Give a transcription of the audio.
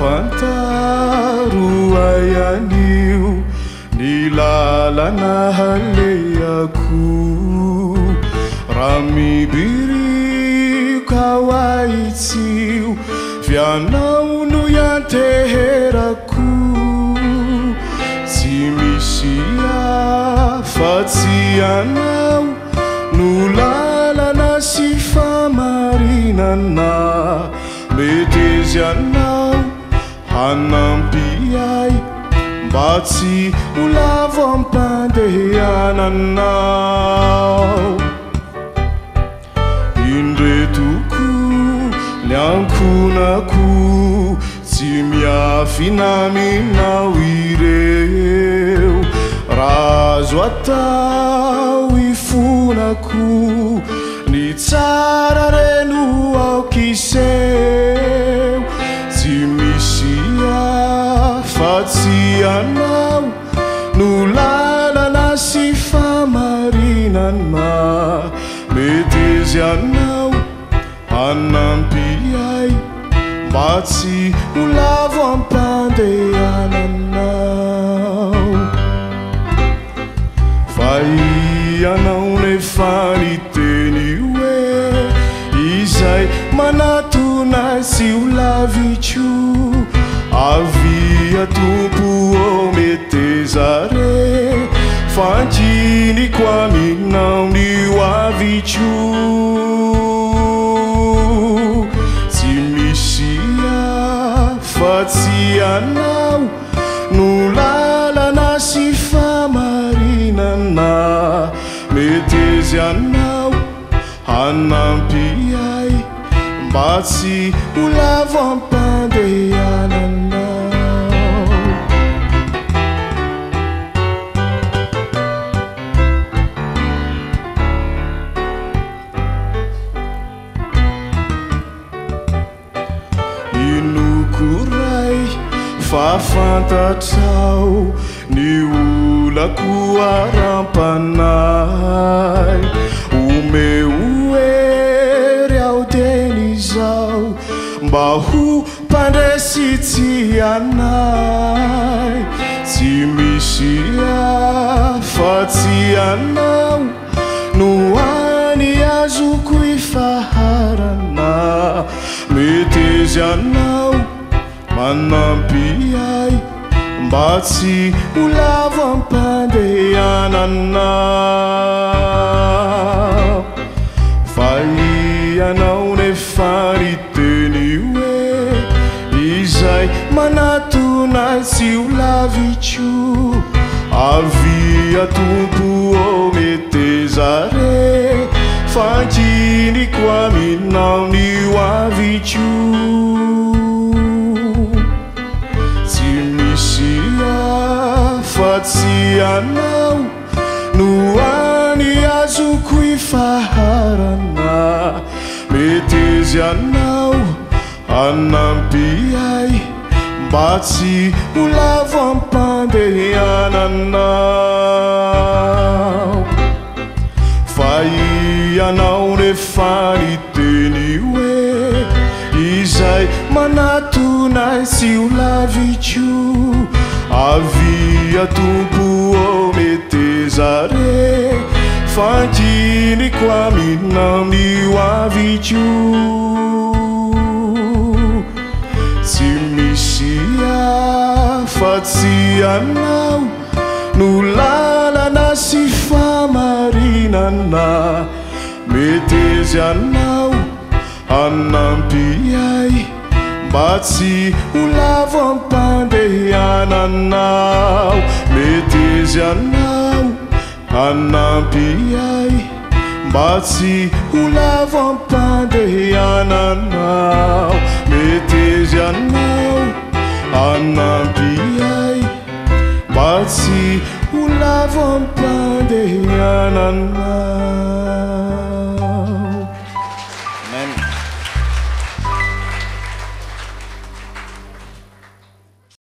fantaroayanio ny lalana haleako raha mibiriko ao aitsio fianao no ianteherako tsy misy afa-tsy anao no lalana sy famarinana mety izy anao hanampy ahy mba tsy ho lavo ampandehananao indretoko ny ankonako tsy miafinaminao ireo raha azo atao ifonako ny tsara reno aokiseo tsy misy afa-tsy anao no lalana sy famarinana mety izy anao hanampy ahy mba tsy ho lavo ampandehananao fa ianao nefa niteny hoe izay manatona sy ho lavitro avia tompo ometezare fankiniko aminao ny avitro tsy misy afa-tsy anao no lalana sy famarinana mety izy anao hanampy ahy mba tsy ho lavo ampandehananao inokoray fa fantatrao ny olako arampanay omeoery ao teny izao mba ho mpandresitsy anay tsy misy afa-tsy anao no any azoko ifaharana mety izy anao manampy ahy mba tsy ho lavo ampandehananao fa ianao nefa niteny hoe izay manatona sy ho lavitro avia tompo ometezare fankiniko aminao ny avitro tsy misy afa-tsy anao no any azoko ifaharana mety izy anao hanampy ahy mba tsy ho lavo ampandehananao fa ianao nefa niteny hoe izay manatona sy ho lavitro avia tompo ometezare fankiniko aminao ny avitro tsy misy afa-tsy anao no lalana sy famarinana mety izy anao hanampy ahy mba tsy ho lavo ampandehananao mety izy anao hanampy ahy mba tsy ho lavo ampandehananao mety izy anao hanampy ahy mba tsy ho lavo ampandehananao